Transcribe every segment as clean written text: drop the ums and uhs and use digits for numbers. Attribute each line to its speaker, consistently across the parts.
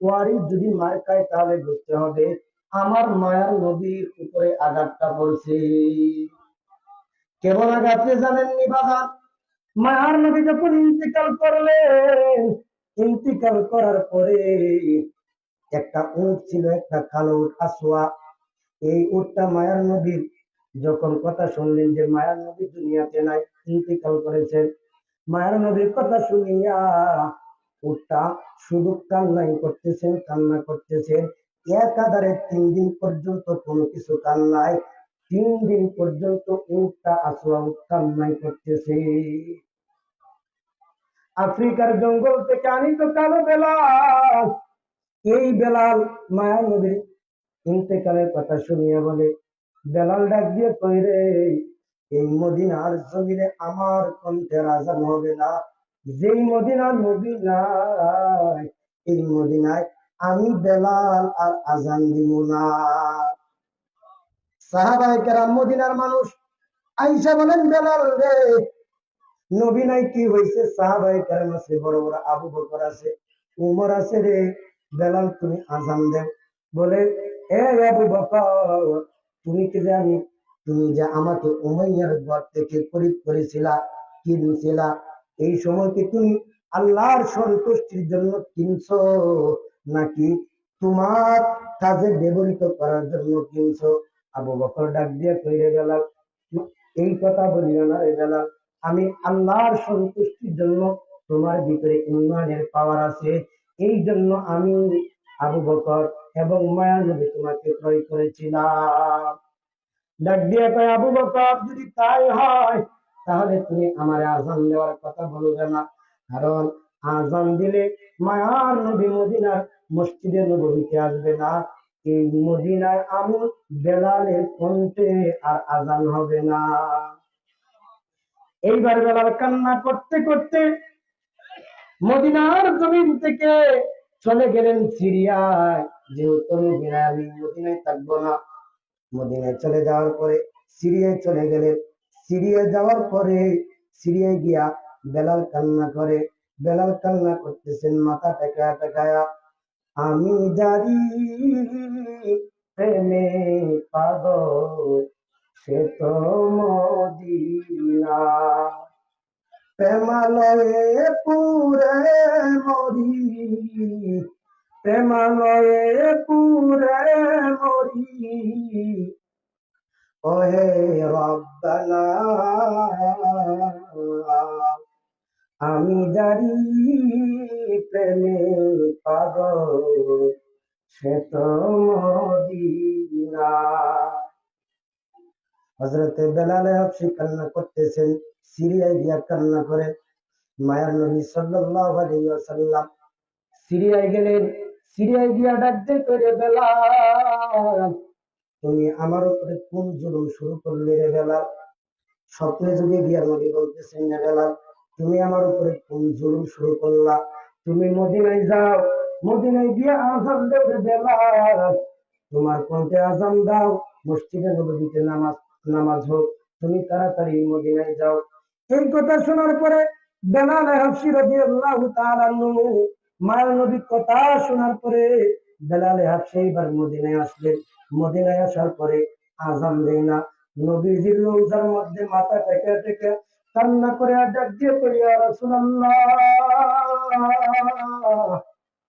Speaker 1: ওয়ারি যদি মার খায় তাহলে বুঝতে হবে আমার মায়ার নবীর উপরে আঘাতটা পড়ছে। কেমন আঘাতে জানেননি বাবা? মায়ার নবী যখন ইন্তিকাল করলেন, ইন্তিকাল করার পরে একটা উট ছিল, একটা কালো উট আসওয়া। এই উটটা মায়ার নবীর যখন কথা শুনলেন যে মায়ার নবী দুনিয়াতে নাই, ইন্তিকাল করেছেন, মায়ার নবীর কথা শুনিয়া উটটা শুধু কান্নাই করতেছেন, কান্না করতেছেন। একাধারে 3 দিন পর্যন্ত কোনো কিছু কান্নায়, 3 দিন পর্যন্ত উটটা আসওয়া উট কান্নাই করতেছে। আফ্রিকার জঙ্গল থেকে আনিত কালো বেলাল, এই বেলাল মায়ার নবীর ইন্তেকালের কথা শুনিয়া বলে, বেলাল ডাক দিয়ে কইরে, এই মদিনার জমিনে আমার কণ্ঠের আজান হবে না, যেই মদিনার নবী নাই, এই মদিনায় আমি বেলাল আর আজান দিব না। সাহাবায়ে কেরাম মদিনার মানুষ আইসা বলেন, বেলাল রে, নবী নাই কি হয়েছে? সাহাবায়ে কেরাম আছে, বড় বড় আবু বকর আছে, উমর আছে, রে বেলাল তুমি আজান দেও। বলে, এ আবু বকর, তুমি কি জানি, তুমি যে আমাকে উমাইয়ার ঘর থেকে খরিদ করেছিলা, কিনেছিলা, এই সময় কি তুমি আল্লাহর সন্তুষ্টির জন্য কিনছো নাকি তোমার কাজে ব্যবহৃত করার জন্য কিনছো? আবু বকর ডাক দিয়ে কইরে, বেলাল এই কথা বলিও না রে বেলাল, আমি আল্লাহর সন্তুষ্টির জন্য, তোমার ভিতরে ইমানের পাওয়ার আছে, এই জন্য আমি আবু বকর এবং মায়া নবী তোমাকে ক্রয় করেছিলাম। ডাক দিয়ে কয়, আবু বকর যদি তাই হয় তাহলে তুমি আমার আজান দেওয়ার কথা বলবে না, কারণ আজান দিলে মায়ার নবী মদিনার মসজিদে নববীতে আসবে না, এই মদিনায় আমি বেলালের কণ্ঠে আর আজান হবে না। এইবার বেলাল কান্না করতে করতে মদিনার জমিন থেকে চলে গেলেন সিরিয়ায়, যেহেতু মদিনায় আমি মদিনায় থাকবো না। মদিনায় চলে যাওয়ার পরে সিরিয়ায় চলে গেলেন। সিরিয়ায় যাওয়ার পরে সিরিয়ায় গিয়া বেলাল কান্না করে, বেলাল কান্না করতেছেন মাথা টেকায়া টেকায়া, আমি জানি প্রেমে পাগল সে তো মদিনা, প্রেমালয়ে পুরে মরি, প্রেমালয়ে পুরে মরি, ওহে রব্বানা, আমি জানি প্রেমে পাগল সে তো মদিনা। হযরতে বেলাল হাবশী কান্না করতেছেন, সিরিয়ায় গিয়া কান্না করে। মায়ার নবী সাল্লাল্লাহু আলাইহি ওয়াসাল্লাম সিরিয়ায় গেলেন। সিরিয়ায় গিয়া ডাক দিয়ে করে, বেলাল তুমি আমার উপরে কোন জুলুম শুরু করলে রে বেলাল? স্বপ্নে যুগে গিয়া নবী বলতেছেন, না বেলাল তুমি আমার উপরে কোন জুলুম শুরু করলা? তুমি মদিনায় যাও, মদিনায় গিয়া আযান দাও রে বেলাল, তোমার কণ্ঠে আযান দাও, মসজিদে নববীতে নামাজ নামাজ হোক, তুমি তাড়াতাড়ি মদিনায় যাও। এই কথা শোনার পরে বেলাল হাবশী রাদিয়াল্লাহু তাআলা আনহু, মায়ের নবীর কথা শোনার পরে বেলাল হাবশী এবার মদিনায় আসলেন। মদিনায় আসার পরে আযান দেয় না, নবীজির রওজার মধ্যে মাথা টেকে টেকে কান্না করে আর ডাক দিয়ে কই, ইয়া রাসূলুল্লাহ,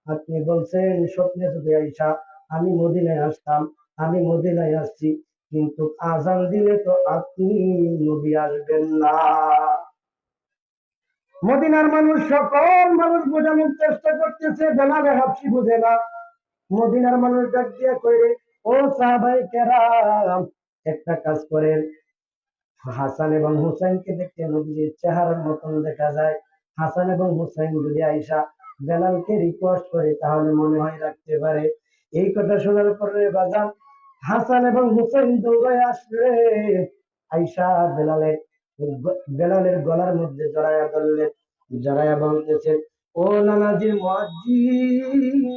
Speaker 1: আপনি বলছেন স্বপ্নে যদি আইসা আমি মদিনায় আসতাম, আমি মদিনায় আসছি, কিন্তু আজান দিলে তো আপনি নবী আসবেন না। মদিনার মানুষ, সকল মানুষ বোঝানোর চেষ্টা করতেছে, বেলাল হাবশী বুঝে না। মদিনার মানুষ ডাক দিয়ে কইরে, ও সাহাবায়ে কেরাম, একটা কাজ করেন, হাসান এবং হুসাইনকে দেখতে নবীর চেহারার মতন দেখা যায়, হাসান এবং হুসাইন যদি আইসা বেলালকে রিকোয়েস্ট করে তাহলে মনে হয় রাখতে পারে। এই কথা শোনার পরে বাজান হাসান এবং হুসাইন দৌড়ায় আসলে আইসা বেলালের গলার মধ্যে জড়াইয়া ধরলেন, জড়াইয়া বলতেছেন, ও নানাজির মুয়াজ্জিন,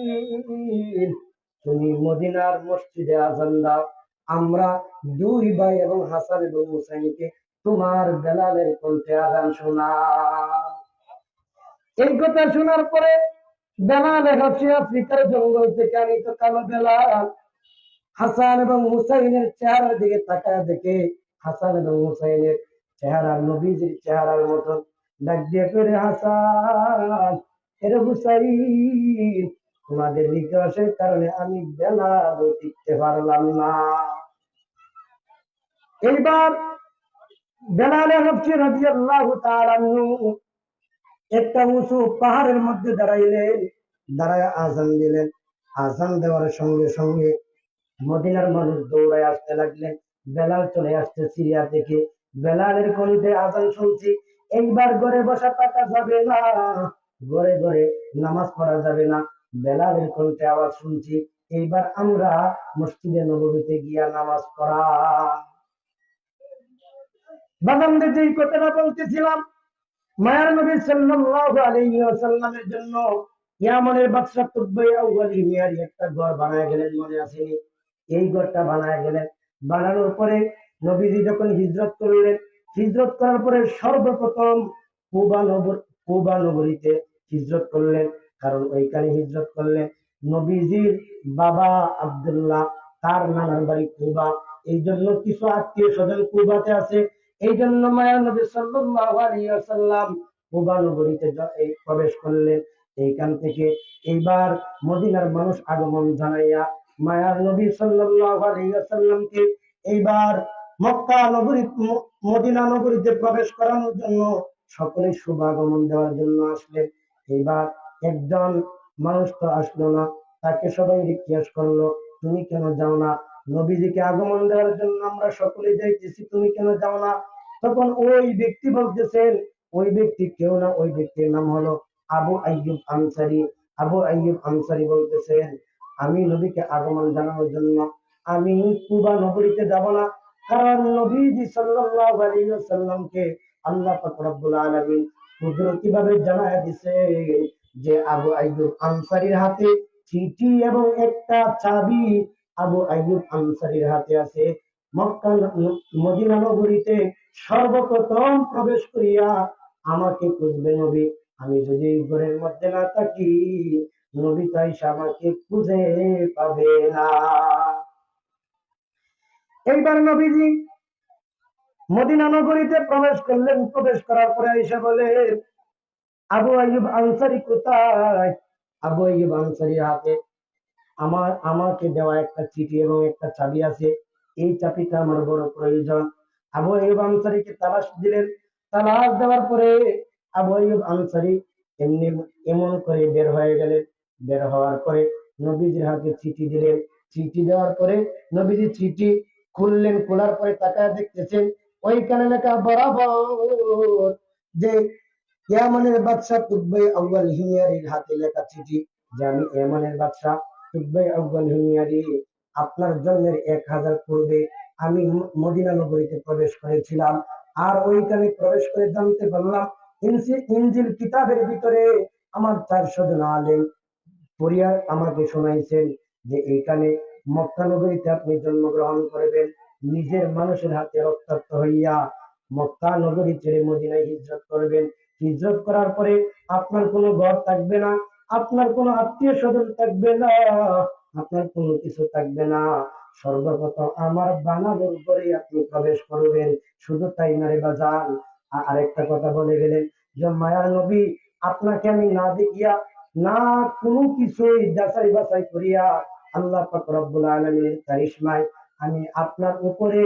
Speaker 1: তুমি মদিনার মসজিদে আযান দাও, আমরা দুই ভাই এবং হাসান এবং হুসাইনকে তোমার বেলালের কণ্ঠে আযান শোনা। এই কথা শোনার পরে বেলাল হচ্ছে আফ্রিকার জঙ্গল থেকে আনিত কালো বেলাল। হাসান এবং হুসাইনের চেহারার দিকে তাকায় দেখে হাসান এবং হুসাইনের চেহারা নবীজির চেহারার মতন। ডাক দিয়ে করে হাসান, এরে হুসাইন, তোমাদের বিকাশের কারণে আমি বেলাল টিকতে পারলাম না। এইবার বেলাল হচ্ছে রাদিয়াল্লাহু তাআলা আনহু একটা উঁচু পাহাড়ের মধ্যে দাঁড়াইলেন, দাঁড়ায় আজান দিলেন। আজান দেওয়ার সঙ্গে সঙ্গে মদিনার মানুষ দৌড়ায় আসতে লাগলেন। বেলাল চলে আসছে সিরিয়া থেকে। বেলালের কণ্ঠে আজান শুনছি। এইবার ঘরে বসা থাকা যাবে না, ঘরে ঘরে নামাজ পড়া যাবে না। বেলালের কণ্ঠে আওয়াজ শুনছি, এইবার আমরা মসজিদে নববীতে গিয়া নামাজ পড়া। বাগানদের যেই কথাটা বলতেছিলাম, মায়ার নবী সাল্লাল্লাহু আলাইহি ওয়াসাল্লামের জন্য ইয়ামানের বাদশা তুবাই আউয়াল হিমিয়ারি একটা ঘর বানায় গেলেন, মনে আছে? এই ঘরটা বানায় গেলেন। বানানোর পরে নবীজি যখন হিজরত করলেন, হিজরত করার পরে সর্বপ্রথম কুবা নগরীতে হিজরত করলেন। কারণ ওইখানে হিজরত করলেন নবীজির বাবা আব্দুল্লাহ, তার নানার বাড়ি কুবা। এই জন্য কিছু আত্মীয় স্বজন কুবাতে আছে। এই জন্য মায়া নবী সাল্লাল্লাহু আলাইহি ওয়াসাল্লাম কুবা নগরীতে প্রবেশ করলেন। এইখান থেকে এইবার মদিনার মানুষ আগমন জানাইয়া মায়ার নবী সাল্লাল্লাহু আলাইহি ওয়াসাল্লামকে এইবার মক্কা নগরী মদিনা নগরীতে প্রবেশ করানোর জন্য সকলে শুভাগমন দেওয়ার জন্য আসলেন। এইবার একজন মানুষ তো আসলো না, তাকে সবাই রিকোয়েস্ট করলো, তুমি কেন যাও না? নবীজিকে আগমন দেওয়ার জন্য আমরা সকলে যাইতেছি, তুমি কেন যাও না? তখন ওই ব্যক্তি বলতেছেন, ওই ব্যক্তি কেউ না, ওই ব্যক্তির নাম হলো আবু আইয়ুব আনসারী। আবু আইয়ুব আনসারী বলতেছেন, আমি নবীকে আগমন জানানোর জন্য আমি কুবা নগরীতে যাব না। কারণ নবীজি সাল্লাল্লাহু আলাইহি ওয়াসাল্লামকে আল্লাহ পাক রব্বুল আলামিন কুদরতি ভাবে জানায় দিছে যে আবু আইয়ুব আনসারীর হাতে চিঠি এবং একটা চাবি আবু আইয়ুব আনসারীর হাতে আছে। মক্কা মদিনা নগরীতে সর্বপ্রথম প্রবেশ করিয়া আমাকে খুঁজবে নবী। আমি যদি এই ঘরের মধ্যে না থাকি, নবী তাই আমাকে খুঁজে পাবে না। এইবার নবীজি মদিনা নগরীতে প্রবেশ করলেন। প্রবেশ করার পরে আয়েশা বলে, আবু আইয়ুব আনসারী কোথায়? আবু আইয়ুব আনসারীর হাতে আমাকে দেওয়া একটা চিঠি এবং একটা চাবি আছে, এই চাবিটা আমার বড় প্রয়োজন। আবু আইয়ুব আনসারীকে তালাশ দিলেন। তালাশ দেওয়ার পরে আবু আইয়ুব আনসারী এমনি এমন করে বের হয়ে গেলেন। বের হওয়ার পরে নবীজির হাতে চিঠি দিলেন। চিঠি দেওয়ার পরে নবীজি চিঠি খুললেন। খোলার পরে তাকায় দেখতেছেন ওইখানে লেখা বরাবর যে ইয়ামানের বাদশা তুবাই আউয়াল হিমিয়ারির হাতে লেখা চিঠি যে আমি ইয়ামানের বাদশা তুবাই আউয়াল হিমিয়ারি, আপনার জন্মের 1000 পূর্বে আমি মদিনা নগরীতে প্রবেশ করেছিলাম। আর ওইখানে প্রবেশ করে জানতে পারলাম ইনজিল কিতাবের ভিতরে আমার 400 জন আলেম পড়িয়া আমাকে শোনাইছেন যে এইখানে মক্কা নগরীতে আপনি জন্মগ্রহণ করবেন। নিজের মানুষের হাতে রক্তাক্ত হইয়া মক্কা নগরী ছেড়ে মদিনায় হিজরত করবেন। হিজরত করার পরে আপনার কোনো ঘর থাকবে না, আপনার কোনো আত্মীয় স্বজন থাকবে না, আপনার কোনো কিছু থাকবে না। সর্বপ্রথম আমার বানানোর উপরে আপনি প্রবেশ করবেন। শুধু তাই না রে বাজান, আরেকটা কথা বলে গেলেন যে মায়ার নবী, আপনাকে আমি না দেখিয়া না কোনো কিছুই যাচাই বাছাই করিয়া আল্লাহ পাক রব্বুল আলামিনের কারিশমায় আমি আপনার উপরে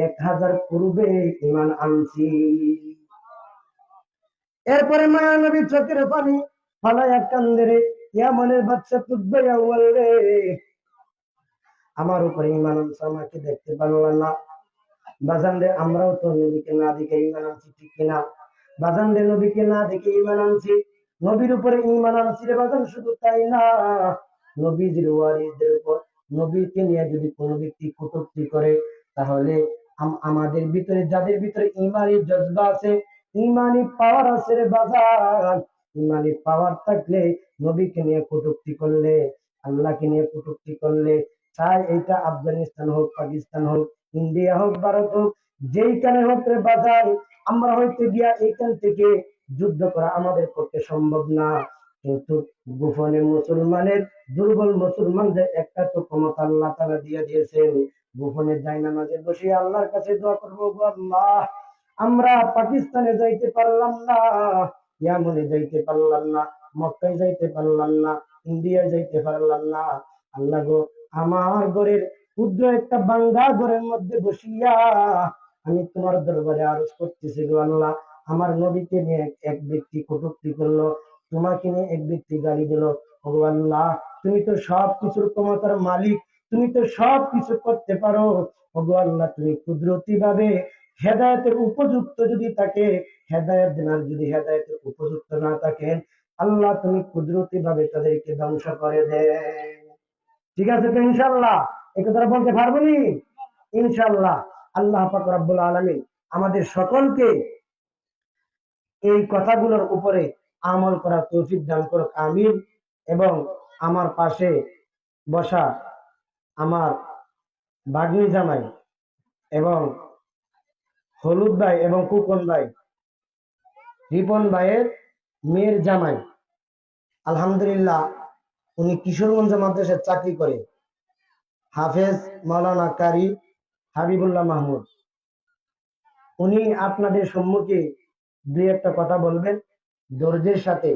Speaker 1: 1000 পূর্বে ঈমান আনছি। এরপরে মায়া নবী চোখের পানি ফালাইয়া কান্দে, রে ইয়ামানের বাদশা তুবাই আউয়াল রে, আমার উপরে ঈমান আনছো, আমাকে দেখতে পারলাম না। বাজান রে, আমরাও তো নবীকে না দেখে ঈমান আনছি, ঠিক কিনা? বাজান রে, নবীকে না দেখে ঈমান আনছি, নবীর উপরে ঈমান আনছি রে বাজান। শুধু তাই না, নবীজির ওয়ারিসদের উপর নবীকে নিয়ে যদি কোনো ব্যক্তি কটূক্তি করে, তাহলে আমাদের ভিতরে যাদের ভিতরে ঈমানি জজবা আছে, ঈমানি পাওয়ার আছে রে বাজান, ঈমানি পাওয়ার থাকলে নবীকে নিয়ে কটূক্তি করলে, আল্লাহকে নিয়ে কটূক্তি করলে, চাই এটা আফগানিস্তান হোক, পাকিস্তান হোক, ইন্ডিয়া হোক, ভারত হোক, যেইখানে হোক রে বাজার, আমরা হয়তো গিয়া এইখান থেকে যুদ্ধ করা আমাদের পক্ষে সম্ভব না, কিন্তু গোপনে মুসলমানের, দুর্বল মুসলমানদের একটা তো ক্ষমতা আল্লাহ তাআলা দিয়ে দিয়েছেন, গোপনে জায়নামাজে বসে আল্লাহর কাছে দোয়া করবো, গো আল্লাহ, আমরা পাকিস্তানে যাইতে পারলাম না, ইয়ামনে যাইতে পারলাম না, মক্কায় যাইতে পারলাম না, ইন্ডিয়ায় যাইতে পারলাম না, আল্লাহ গো, আমার ঘরের ক্ষুদ্র একটা বাঙ্গা ঘরের মধ্যে বসিয়া আমি তোমার দরবারে আরজ করতেছি, গো আল্লাহ, আমার নবীকে নিয়ে এক ব্যক্তি কটূক্তি করলো, তোমাকে নিয়ে এক ব্যক্তি গালি দিল, ওগো আল্লাহ, তুমি তো সব কিছুর ক্ষমতার মালিক, তুমি তো সব কিছু করতে পারো, ওগো আল্লাহ, তুমি কুদরতি ভাবে হেদায়েতের উপযুক্ত যদি থাকে হেদায়েত দেন, আর যদি হেদায়েতের উপযুক্ত না থাকেন আল্লাহ তুমি কুদরতি ভাবে তাদেরকে ধ্বংস করে দেন। ঠিক আছে তো ইনশাল্লাহ? এই কথাটা বলতে পারবো নি? ইনশাল্লাহ। আল্লাহ পাক রব্বুল আলামিন আমাদের সকলকে এই কথাগুলোর উপরে আমল করার তৌফিক দান করুক, আমিন। এবং আমার পাশে বসা আমার ভাগ্নি জামাই এবং হলুদ ভাই এবং কুকন ভাই, রিপন ভাইয়ের মেয়ের জামাই, আলহামদুলিল্লাহ, উনি কিশোরগঞ্জ মাদ্রাসায় চাকরি করে, হাফেজ মাওলানা কারি হাবিবুল্লাহ মাহমুদ। উনি আপনাদের সম্মুখে দুই একটা কথা বলবেন, ধৈর্যের সাথে